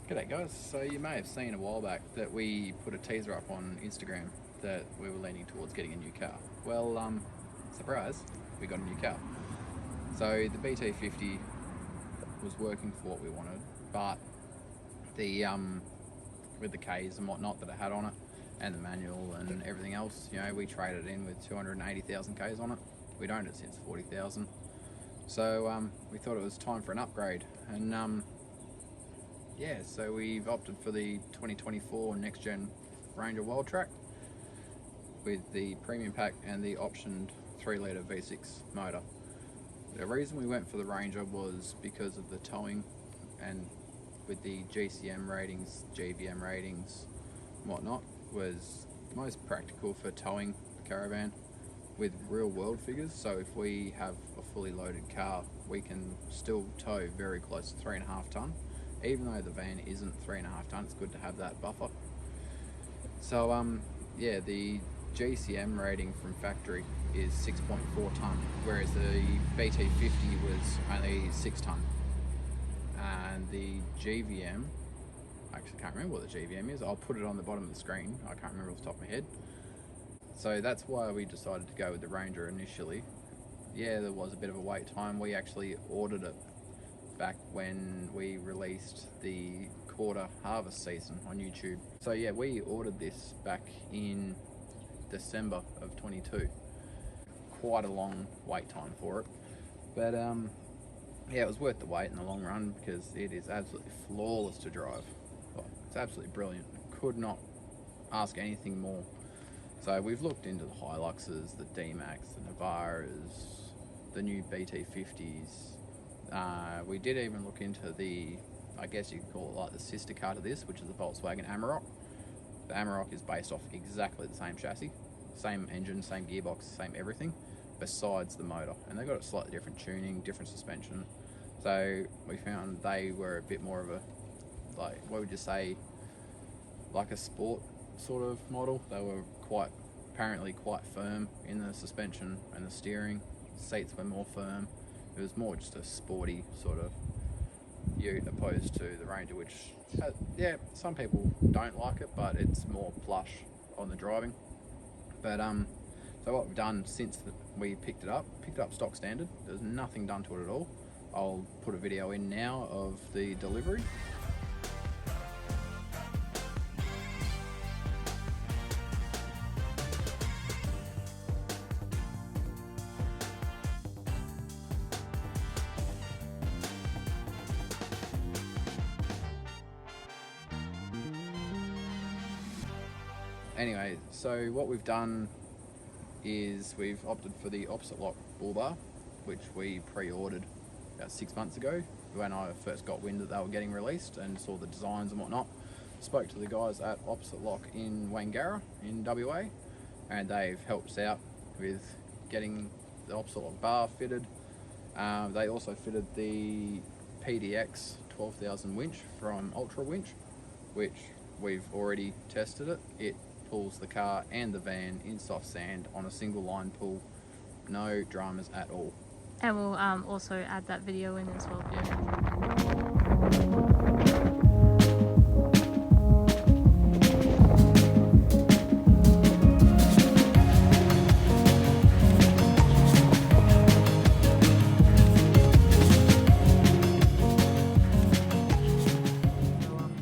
G'day guys, so you may have seen a while back that we put a teaser up on Instagram that we were leaning towards getting a new car. Well, surprise, we got a new car. So the BT50 was working for what we wanted, but the with the Ks and whatnot that it had on it, and the manual and everything else, you know, we traded in with 280,000 Ks on it. We'd owned it since 40,000. So we thought it was time for an upgrade, and yeah, so we've opted for the 2024 Next Gen Ranger Wildtrak with the premium pack and the optioned 3-litre V6 motor. The reason we went for the Ranger was because of the towing, and with the GCM ratings, GVM ratings and whatnot, was most practical for towing the caravan with real world figures. So if we have a fully loaded car, we can still tow very close to 3.5 tonne. Even though the van isn't 3.5 tonne, it's good to have that buffer. So yeah, the GCM rating from factory is 6.4 tonne, whereas the BT50 was only 6 tonne. And the GVM, I actually can't remember what the GVM is. I'll put it on the bottom of the screen. I can't remember off the top of my head. So that's why we decided to go with the Ranger initially. Yeah, there was a bit of a wait time. We actually ordered it back when we released the quarter harvest season on YouTube. So yeah, we ordered this back in December of 22. Quite a long wait time for it, but yeah, it was worth the wait in the long run because it is absolutely flawless to drive. It's absolutely brilliant. Could not ask anything more. So we've looked into the Hiluxes, the D-Max, the Navaras, the new BT50s. We did even look into the, I guess you could call it like the sister car to this, which is the Volkswagen Amarok. The Amarok is based off exactly the same chassis, same engine, same gearbox, same everything, besides the motor. And they got a slightly different tuning, different suspension. So we found they were a bit more of a, like, what would you say, like a sport sort of model. They were apparently quite firm in the suspension and the steering. Seats were more firm. It was more just a sporty sort of ute opposed to the Ranger, which, yeah, some people don't like it, but it's more plush on the driving. But so what we've done since we picked it up stock standard. There's nothing done to it at all. I'll put a video in now of the delivery. Anyway, so what we've done is we've opted for the opposite lock bull bar, which we pre-ordered about 6 months ago when I first got wind that they were getting released and saw the designs and whatnot. Spoke to the guys at Opposite Lock in Wangara in WA, and they've helped us out with getting the opposite lock bar fitted. They also fitted the PDX 12,000 winch from Ultra Winch, which we've already tested it. It pulls the car and the van in soft sand on a single line pull, no dramas at all. And we'll also add that video in as well.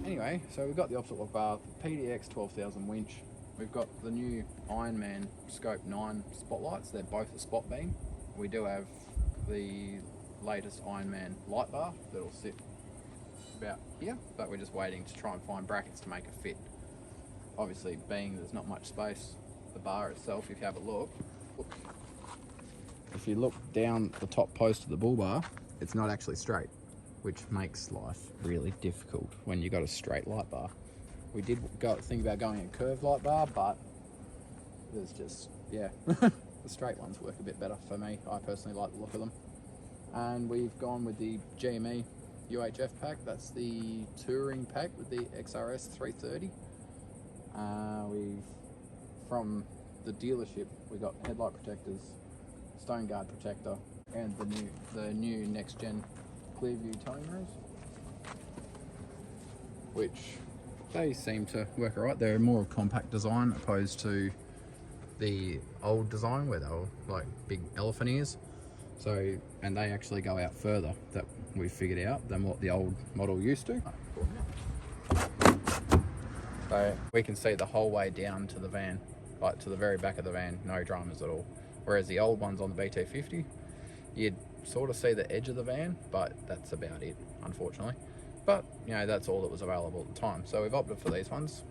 Anyway, so we've got the opposite lock bar, the PDX 12,000 winch. We've got the new Ironman Scope 9 spotlights. They're both a spot beam. We do have the latest Ironman light bar that'll sit about here, but we're just waiting to try and find brackets to make it fit. Obviously, being there's not much space, the bar itself, if you have a look, if you look down the top post of the bull bar, it's not actually straight, which makes life really difficult when you got a straight light bar. We did think about going a curved light bar, but there's just, yeah, the straight ones work a bit better for me. I personally like the look of them. And we've gone with the GME UHF pack. That's the touring pack with the XRS 330. From the dealership, we got headlight protectors, stone guard protector, and the new Next Gen Clearview towing mirrors. which they seem to work alright. They're more of a compact design opposed to the old design where they were like big elephant ears. So, and they actually go out further, that we figured out, than what the old model used to. So we can see the whole way down to the van, like to the very back of the van, no dramas at all. Whereas the old ones on the BT50, you'd sort of see the edge of the van, but that's about it, unfortunately. But, you know, that's all that was available at the time. So we've opted for these ones.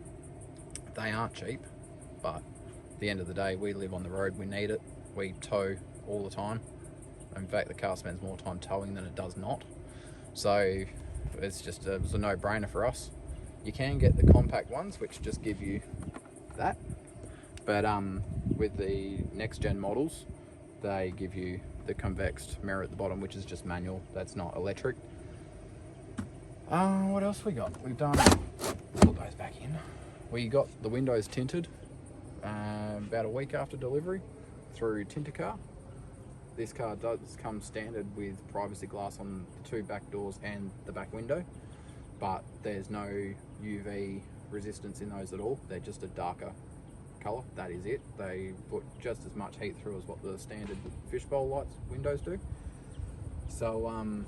They aren't cheap, but at the end of the day, we live on the road, we need it. We tow all the time. In fact, the car spends more time towing than it does not. So it's just, it was a no-brainer for us. You can get the compact ones, which just give you that. But with the next gen models, they give you the convexed mirror at the bottom, which is just manual. That's not electric. What else we got? We've done, put those back in. We got the windows tinted about a week after delivery through Tintercar. This car does come standard with privacy glass on the 2 back doors and the back window, but there's no UV resistance in those at all. They're just a darker colour, that is it. They put just as much heat through as what the standard fishbowl lights windows do. So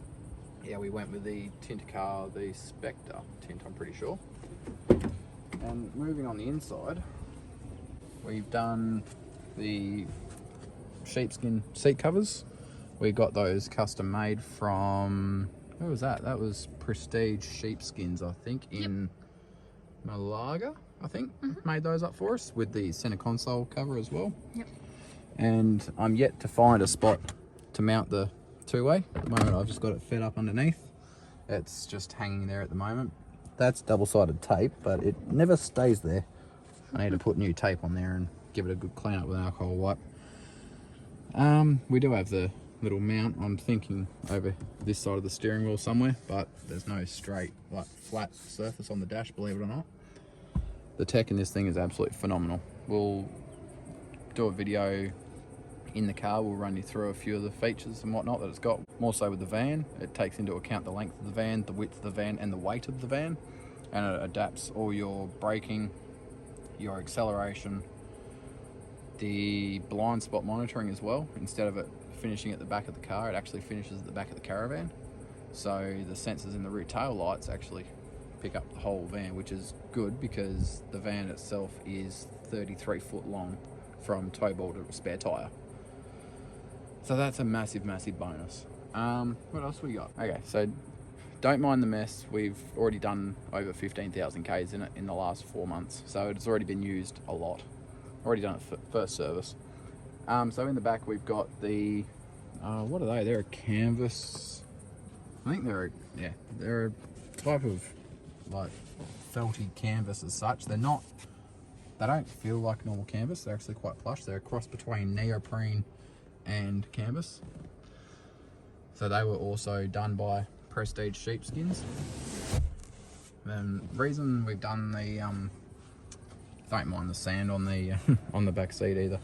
yeah, we went with the Tintercar, the Spectre tint, I'm pretty sure. And moving on the inside, we've done the sheepskin seat covers. We got those custom made from, where was that? That was Prestige Sheepskins, I think, in Malaga, I think, made those up for us with the center console cover as well. Yep. And I'm yet to find a spot to mount the two-way. At the moment, I've just got it fed up underneath. It's just hanging there at the moment. That's double-sided tape, but it never stays there. I need to put new tape on there and give it a good clean up with an alcohol wipe. We do have the little mount, I'm thinking, over this side of the steering wheel somewhere, but there's no straight, like, flat surface on the dash, believe it or not. The tech in this thing is absolutely phenomenal. We'll do a video in the car, we'll run you through a few of the features and whatnot that it's got. More so with the van, it takes into account the length of the van, the width of the van, and the weight of the van, and it adapts all your braking, your acceleration, the blind spot monitoring as well. Instead of it finishing at the back of the car, it actually finishes at the back of the caravan. So the sensors in the rear tail lights actually pick up the whole van, which is good because the van itself is 33 foot long from tow ball to spare tyre. So that's a massive, massive bonus. What else we got? Okay, so don't mind the mess. We've already done over 15,000 Ks in it in the last 4 months. So it's already been used a lot. Already done it for first service. So in the back we've got the, what are they? They're a canvas. I think they're a type of like felty canvas as such. They don't feel like normal canvas. They're actually quite plush. They're a cross between neoprene and canvas. So they were also done by Prestige Sheepskins. And the reason we've done the don't mind the sand on the on the back seat either,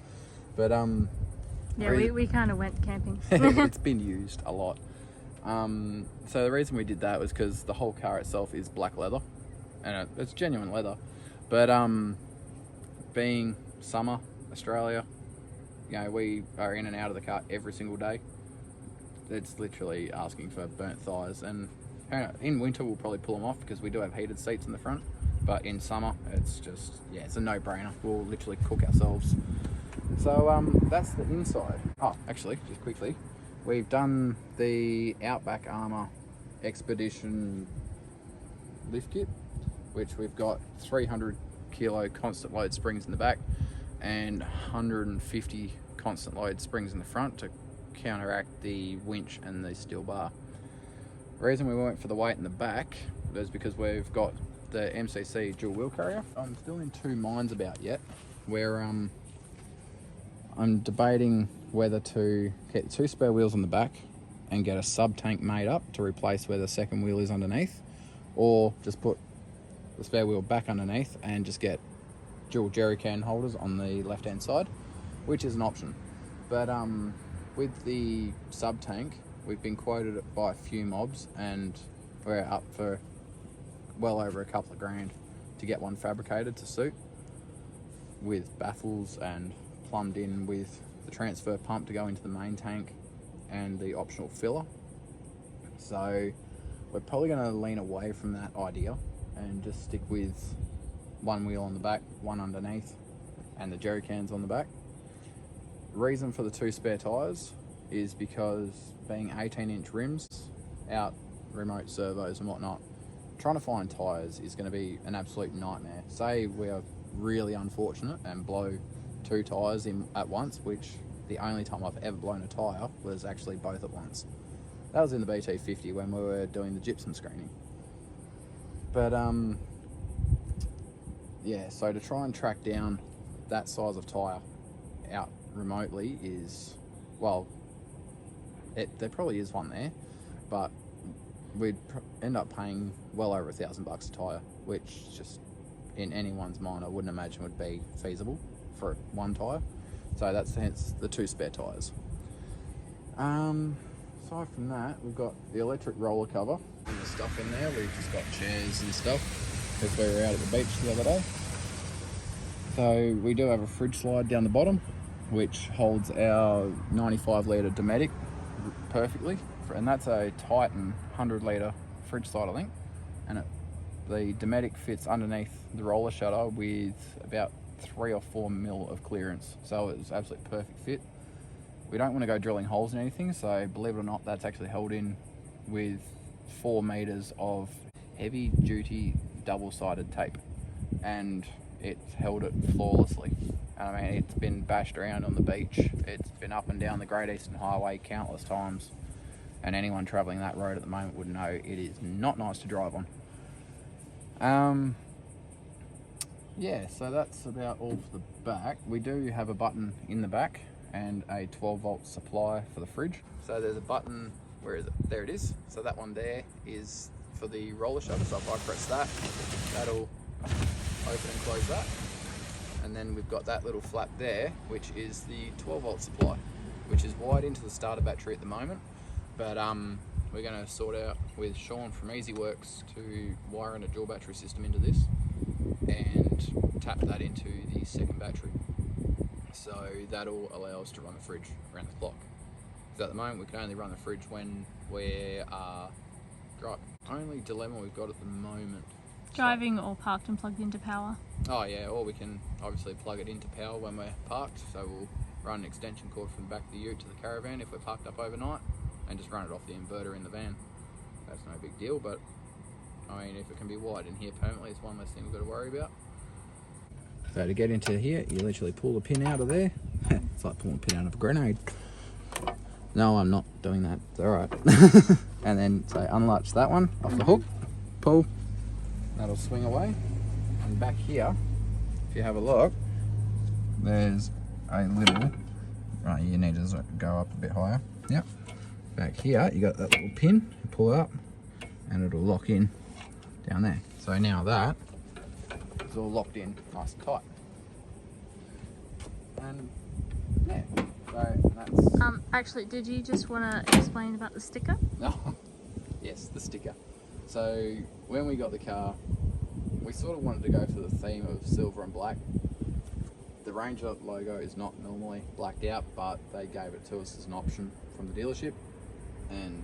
but yeah, we kind of went camping. It's been used a lot. So the reason we did that was because the whole car itself is black leather, and it's genuine leather. But being summer Australia, you know, we are in and out of the car every single day. It's literally asking for burnt thighs, and in winter we'll probably pull them off because we do have heated seats in the front. But in summer, it's just, yeah, it's a no-brainer. We'll literally cook ourselves. So that's the inside. Oh, actually, just quickly, we've done the Outback Armour Expedition lift kit, which we've got 300 kilo constant load springs in the back and 150 constant load springs in the front to counteract the winch and the steel bar. The reason we went for the weight in the back is because we've got the MCC dual wheel carrier. I'm still in two minds about yet, where I'm debating whether to get 2 spare wheels on the back and get a sub tank made up to replace where the second wheel is underneath, or just put the spare wheel back underneath and just get dual jerry can holders on the left hand side, which is an option. But with the sub tank, we've been quoted by a few mobs and we're up for well over a couple of grand to get one fabricated to suit, with baffles and plumbed in with the transfer pump to go into the main tank and the optional filler. So we're probably going to lean away from that idea and just stick with one wheel on the back, one underneath, and the jerry cans on the back. Reason for the 2 spare tyres is because being 18-inch rims, out remote servos and whatnot, trying to find tyres is going to be an absolute nightmare. Say we are really unfortunate and blow 2 tyres in at once, which the only time I've ever blown a tyre was actually both at once. That was in the BT50 when we were doing the gypsum screening. But yeah, so to try and track down that size of tyre out remotely is, well, there probably is one there, but we'd end up paying well over $1,000 a tyre, which just in anyone's mind I wouldn't imagine would be feasible for one tyre. So that's hence the 2 spare tyres. Aside from that, we've got the electric roller cover and the stuff in there. We've just got chairs and stuff because we were out at the beach the other day. So we do have a fridge slide down the bottom, which holds our 95 litre Dometic perfectly, and that's a Titan 100 litre fridge slide, I think, and the Dometic fits underneath the roller shutter with about 3 or 4 mil of clearance, so it's absolutely perfect fit. We don't want to go drilling holes in anything, so believe it or not, that's actually held in with 4 meters of heavy duty double-sided tape, and it's held it flawlessly. I mean, it's been bashed around on the beach, it's been up and down the Great Eastern Highway countless times, and anyone travelling that road at the moment would know it is not nice to drive on. Yeah, so that's about all for the back. We do have a button in the back and a 12-volt supply for the fridge. So there's a button, where is it? There it is. So that one there is for the roller shutter. So if I press that, that'll open and close that. And then we've got that little flap there, which is the 12-volt supply, which is wired into the starter battery at the moment. But we're going to sort out with Sean from EZIWORX to wire in a dual battery system into this and tap that into the second battery. So that'll allow us to run the fridge around the clock. So at the moment we can only run the fridge when we're driving. Only dilemma we've got at the moment. Driving or parked and plugged into power. Oh yeah, or we can obviously plug it into power when we're parked. So we'll run an extension cord from the back of the ute to the caravan if we're parked up overnight, and just run it off the inverter in the van. That's no big deal, but I mean, if it can be wired in here permanently, it's one less thing we've got to worry about. So to get into here, you literally pull the pin out of there. It's like pulling a pin out of a grenade. No, I'm not doing that. It's alright. And then, so unlatch that one off the hook, pull, that'll swing away. And back here, if you have a look, there's a little, right, you need to go up a bit higher. Yep. Back here, you got that little pin, you pull it up, and it'll lock in down there. So now that is all locked in nice and tight. And yeah, so that's... Actually, did you just want to explain about the sticker? No. Yes, the sticker. So when we got the car, we sort of wanted to go for the theme of silver and black. The Ranger logo is not normally blacked out, but they gave it to us as an option from the dealership, and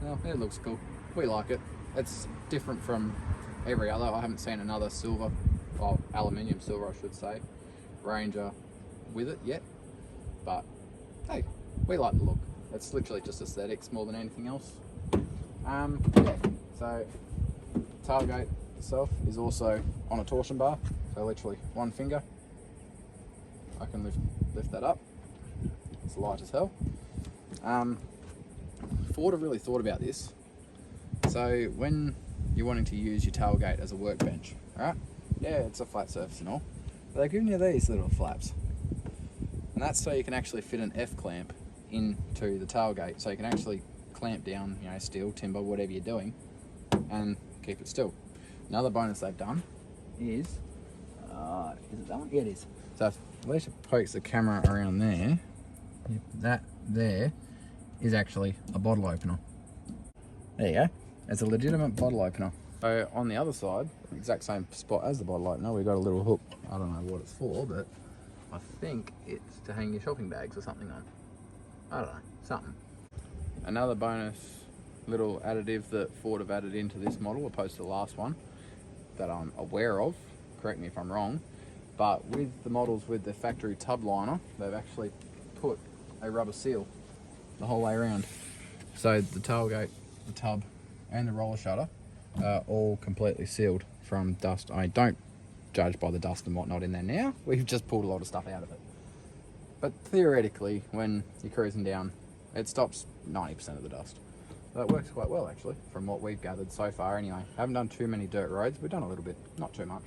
well, it looks cool. We like it. It's different from every other. I haven't seen another silver, well, aluminium silver I should say, Ranger with it yet, but hey, we like the look. It's literally just aesthetics more than anything else. Yeah, so tailgate itself is also on a torsion bar, so literally one finger I can lift that up. It's light as hell. Ford have really thought about this. So when you're wanting to use your tailgate as a workbench, right? Yeah, it's a flat surface and all, but they're giving you these little flaps, and that's so you can actually fit an F clamp into the tailgate, so you can actually clamp down, you know, steel, timber, whatever you're doing, and keep it still. Another bonus they've done is it that one? Yeah, it is. So if Alicia pokes the camera around there, that there is actually a bottle opener. There you go. It's a legitimate bottle opener. So on the other side, exact same spot as the body light. Now we've got a little hook. I don't know what it's for, but I think it's to hang your shopping bags or something on. I don't know, something. Another bonus little additive that Ford have added into this model opposed to the last one that I'm aware of, correct me if I'm wrong, but with the models with the factory tub liner, they've actually put a rubber seal the whole way around. So the tailgate, the tub and the roller shutter are all completely sealed from dust. I don't judge by the dust and whatnot in there now. We've just pulled a lot of stuff out of it. But theoretically, when you're cruising down, it stops 90% of the dust. So it works quite well actually, from what we've gathered so far anyway. Haven't done too many dirt roads, we've done a little bit, not too much.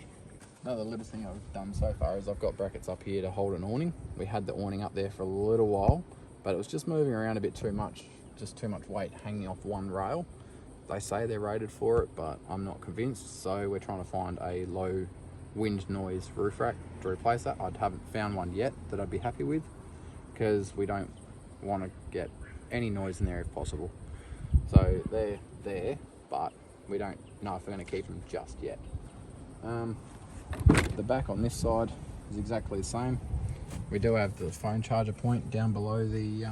Another little thing I've done so far is I've got brackets up here to hold an awning. We had the awning up there for a little while, but it was just moving around a bit too much, just too much weight hanging off one rail. They say they're rated for it, but I'm not convinced, so we're trying to find a low wind noise roof rack to replace that. I haven't found one yet that I'd be happy with, because we don't want to get any noise in there if possible. So they're there, but we don't know if we're going to keep them just yet. The back on this side is exactly the same. We do have the phone charger point down below the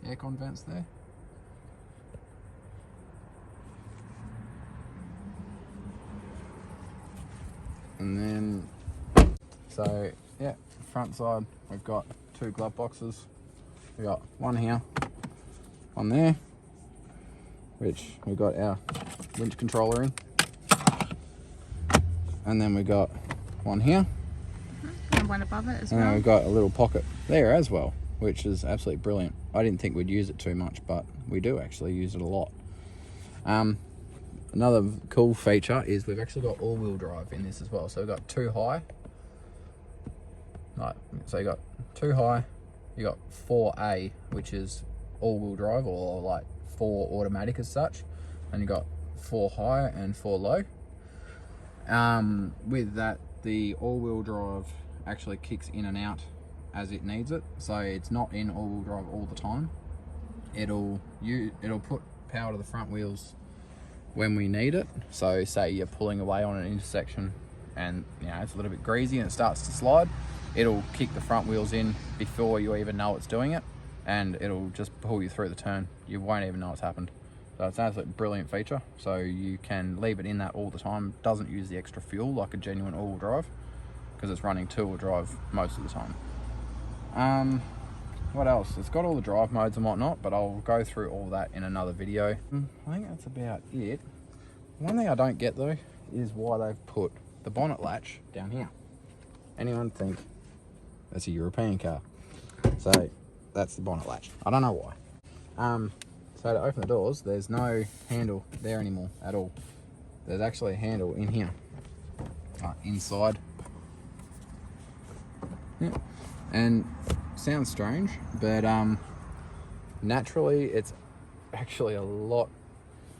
aircon vents there. And then, so yeah, front side, we've got two glove boxes. We've got one here, one there, which we've got our winch controller in. And then we've got one here. And one above it as well. And then we've got a little pocket there as well, which is absolutely brilliant. I didn't think we'd use it too much, but we do actually use it a lot. Another cool feature is we've actually got all-wheel drive in this as well. So we've got two high. Right, so you got two high, you got 4A, which is all-wheel drive, or like 4 automatic as such, and you got 4 high and 4 low. With that, the all-wheel drive actually kicks in and out as it needs it, so it's not in all-wheel drive all the time. It'll put power to the front wheels when we need it. So say you're pulling away on an intersection and it's a little bit greasy and it starts to slide, it'll kick the front wheels in before you even know it's doing it, and it'll just pull you through the turn. You won't even know it's happened. So it's an absolutely brilliant feature. So you can leave it in that all the time. Doesn't use the extra fuel like a genuine all-wheel drive, because it's running two-wheel drive most of the time. What else? It's got all the drive modes and whatnot, but I'll go through all that in another video. I think that's about it. One thing I don't get though is why they've put the bonnet latch down here. Anyone think that's a European car? So that's the bonnet latch. I don't know why. So to open the doors, there's no handle there anymore at all. There's actually a handle in here, inside. Yeah. And sounds strange, but naturally it's actually a lot,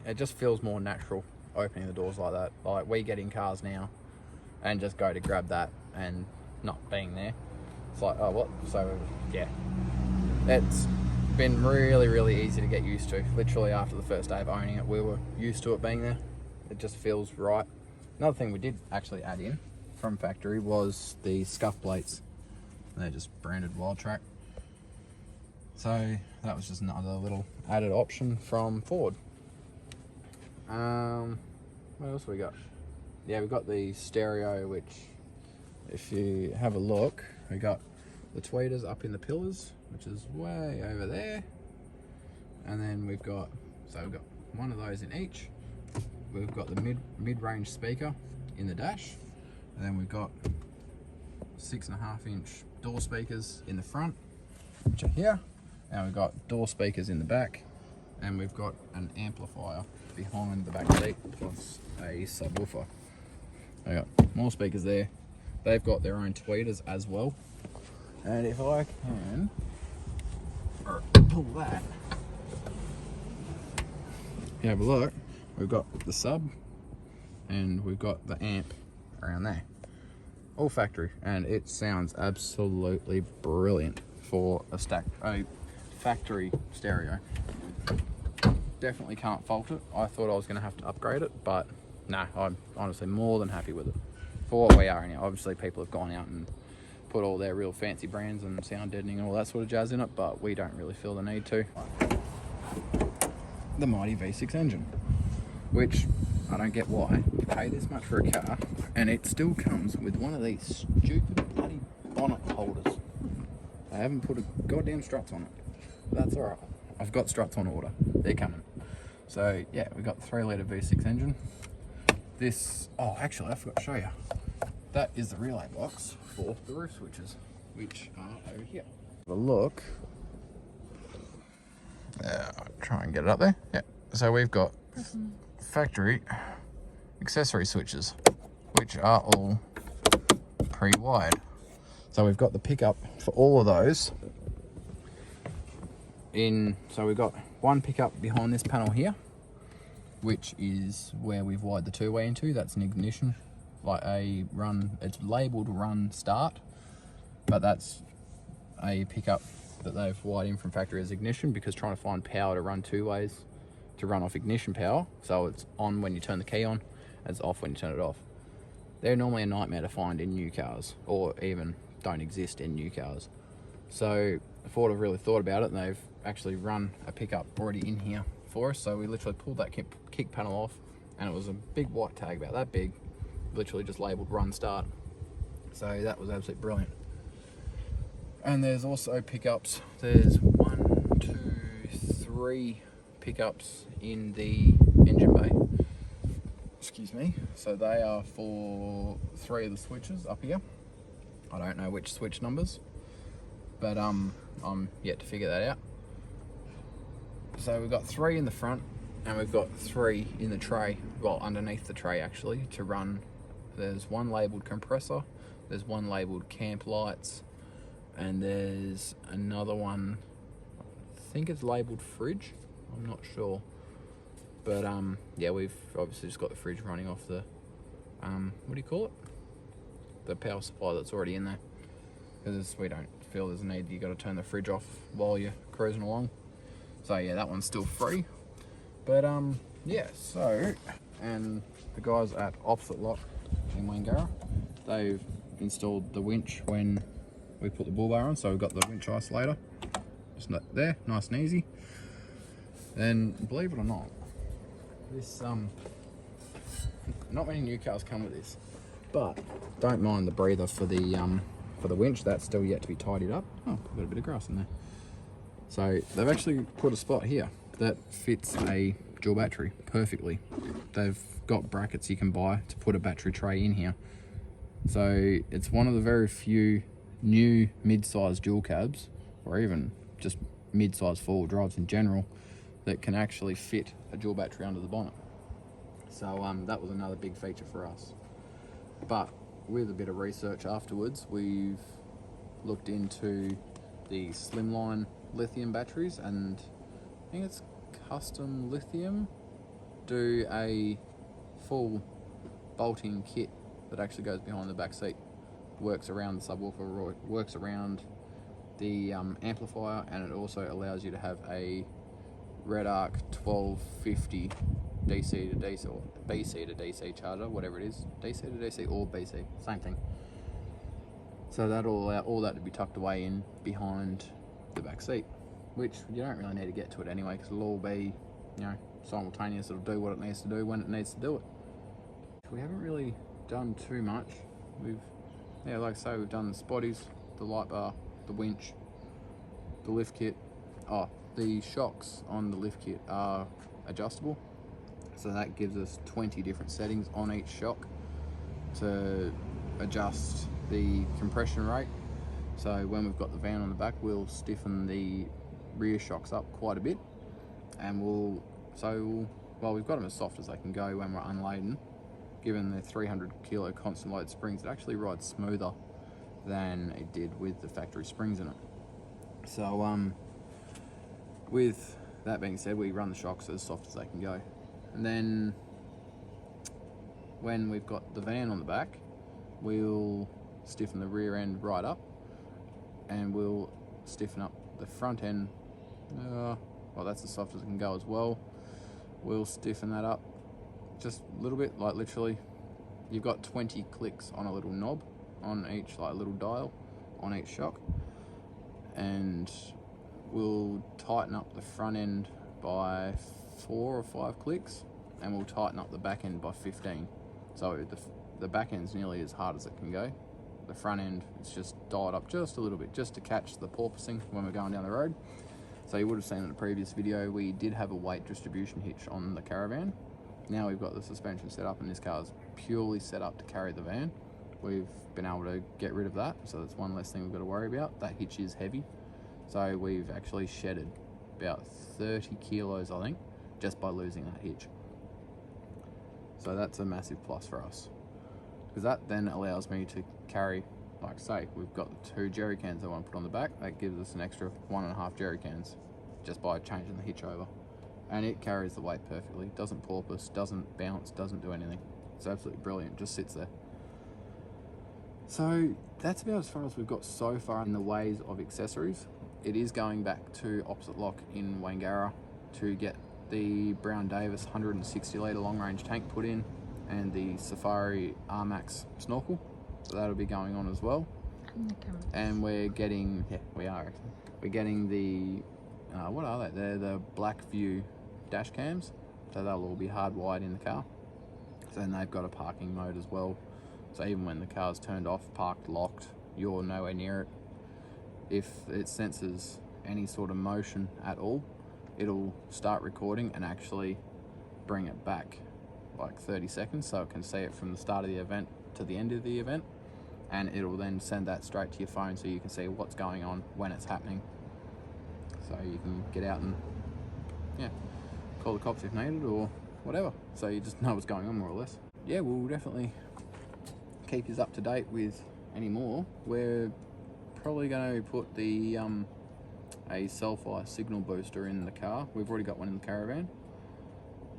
it just feels more natural opening the doors like that. Like we get in cars now and just go to grab that and not being there, it's like, oh what? So yeah, it's been really easy to get used to. Literally after the first day of owning it, we were used to it being there. It just feels right. Another thing we did actually add in from factory was the scuff plates. They're just branded Wildtrak. So that was just another little added option from Ford. What else we got? Yeah, we've got the stereo, which if you have a look, we got the tweeters up in the pillars, which is way over there. And then we've got one of those in each. We've got the mid-range speaker in the dash. And then we've got 6.5-inch door speakers in the front, which are here, and we've got door speakers in the back, and we've got an amplifier behind the back seat plus a subwoofer. I got more speakers there. They've got their own tweeters as well, and if I can pull that, if you have a look, we've got the sub and we've got the amp around there. All factory, and it sounds absolutely brilliant for a factory stereo. Definitely can't fault it. I thought I was going to have to upgrade it, but no, I'm honestly more than happy with it for what we are anyhow. Obviously people have gone out and put all their real fancy brands and sound deadening and all that sort of jazz in it, but we don't really feel the need to. The mighty V6 engine, which I don't get why you pay this much for a car and it still comes with one of these stupid bloody bonnet holders. They haven't put a goddamn struts on it. That's alright. I've got struts on order. They're coming. So yeah, we've got the 3-litre V6 engine. This, oh actually I forgot to show you. That is the relay box for the roof switches, which are over here. Have a look. Try and get it up there. Yeah. So we've got factory accessory switches, which are all pre-wired. So we've got the pickup for all of those in. So we've got one pickup behind this panel here, which is where we've wired the two-way into. That's an ignition, like a run. It's labeled run start, but that's a pickup that they've wired in from factory as ignition, because trying to find power to run two ways to run off ignition power, so it's on when you turn the key on, it's off when you turn it off. They're normally a nightmare to find in new cars, or even don't exist in new cars. So Ford have really thought about it, and they've actually run a pickup already in here for us. So we literally pulled that kick panel off, and it was a big white tag about that big, literally just labeled run start. So that was absolutely brilliant. And there's also pickups. There's 1, 2, 3 pickups in the engine bay. Excuse me. So they are for 3 of the switches up here. I don't know which switch numbers, but I'm yet to figure that out. So we've got 3 in the front, and we've got 3 in the tray. Well, underneath the tray actually to run. There's one labelled compressor. There's one labelled camp lights. And there's another one, I think it's labelled fridge, I'm not sure. But yeah, we've obviously just got the fridge running off the, what do you call it? The power supply that's already in there. Because we don't feel there's a need, you got to turn the fridge off while you're cruising along. So yeah, that one's still free. But yeah, so, and the guys at Opposite Lot in Wangara, they've installed the winch when we put the bull bar on, so we've got the winch isolator just there, nice and easy. Then, believe it or not, this not many new cars come with this, but don't mind the breather for the winch. That's still yet to be tidied up. Oh, got a bit of grass in there. So they've actually put a spot here that fits a dual battery perfectly. They've got brackets you can buy to put a battery tray in here. So it's one of the very few new mid-size dual cabs, or even just mid-size four-wheel drives in general, that can actually fit a dual battery under the bonnet. So that was another big feature for us. But with a bit of research afterwards, we've looked into the slimline lithium batteries, and I think it's Custom Lithium do a full bolting kit that actually goes behind the back seat, works around the subwoofer, works around the amplifier, and it also allows you to have a Red Arc 1250 DC to DC or BC to DC charger, whatever it is, DC to DC or BC, same thing. So that'll allow all that to be tucked away in behind the back seat, which you don't really need to get to it anyway, because it'll all be, you know, simultaneous. It'll do what it needs to do when it needs to do it. We haven't really done too much. Yeah, like I say, we've done the spotties, the light bar, the winch, the lift kit. Oh, the shocks on the lift kit are adjustable, so that gives us 20 different settings on each shock to adjust the compression rate. So when we've got the van on the back, we'll stiffen the rear shocks up quite a bit, and we've got them as soft as they can go when we're unladen. Given the 300 kilo constant load springs, it actually rides smoother than it did with the factory springs in it. So with that being said, we run the shocks as soft as they can go. And then when we've got the van on the back, we'll stiffen the rear end right up, and we'll stiffen up the front end. Well, that's as soft as it can go as well. We'll stiffen that up just a little bit, like literally, you've got 20 clicks on a little knob on each, like little dial on each shock, and we'll tighten up the front end by 4 or 5 clicks, and we'll tighten up the back end by 15. So the back end's nearly as hard as it can go. The front end, it's just dialed up just a little bit, just to catch the porpoising when we're going down the road. So you would have seen in the previous video, we did have a weight distribution hitch on the caravan. Now we've got the suspension set up, and this car is purely set up to carry the van. We've been able to get rid of that, so that's one less thing we've got to worry about. That hitch is heavy, so we've actually shedded about 30 kilos, I think, just by losing that hitch. So that's a massive plus for us, because that then allows me to carry, like say, we've got the 2 jerry cans I want to put on the back. That gives us an extra 1.5 jerry cans just by changing the hitch over. And it carries the weight perfectly, doesn't porpoise, doesn't bounce, doesn't do anything. It's absolutely brilliant, just sits there. So that's about as far as we've got so far in the ways of accessories. It is going back to Opposite Lock in Wangara to get the Brown Davis 160 litre long range tank put in, and the Safari R-Max snorkel. So that'll be going on as well. And we're getting, yeah, we are actually. We're getting the, what are they? They're the Black View dash cams. So they'll all be hardwired in the car. So then they've got a parking mode as well. So even when the car's turned off, parked, locked, you're nowhere near it. If it senses any sort of motion at all, it'll start recording and actually bring it back like 30 seconds, so it can see it from the start of the event to the end of the event, and it'll then send that straight to your phone so you can see what's going on when it's happening. So you can get out and, yeah, call the cops if needed or whatever. So you just know what's going on, more or less. Yeah, we'll definitely keep you up to date with any more. We're probably going to put the a self-eye signal booster in the car. We've already got one in the caravan,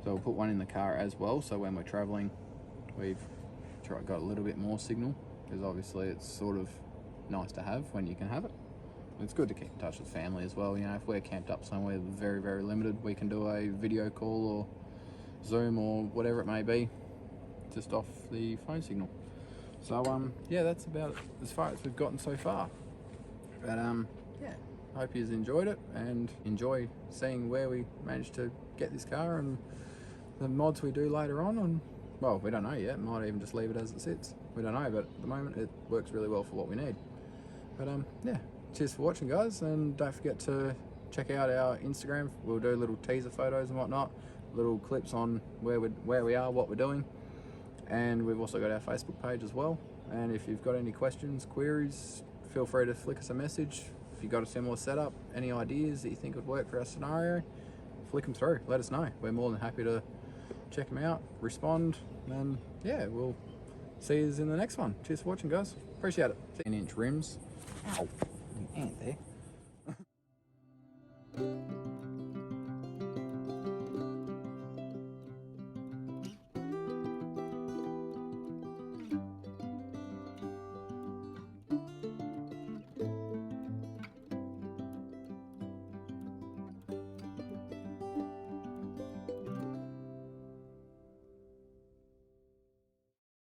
so we'll put one in the car as well, so when we're traveling we've got a little bit more signal, because obviously it's sort of nice to have when you can have it. It's good to keep in touch with family as well. You know, if we're camped up somewhere very, very limited, we can do a video call or Zoom or whatever it may be, just off the phone signal. So yeah, that's about as far as we've gotten so far. But yeah, I hope you've enjoyed it and enjoy seeing where we managed to get this car and the mods we do later on. And well, we don't know yet, might even just leave it as it sits, we don't know, but at the moment it works really well for what we need. But yeah, cheers for watching, guys, and don't forget to check out our Instagram. We'll do little teaser photos and whatnot, little clips on where we are, what we're doing, and we've also got our Facebook page as well. And if you've got any questions, queries, feel free to flick us a message. If you've got a similar setup, any ideas that you think would work for our scenario, flick them through, let us know. We're more than happy to check them out, respond, and yeah, we'll see you in the next one. Cheers for watching, guys, appreciate it. 10-inch rims. Ow, an ant there.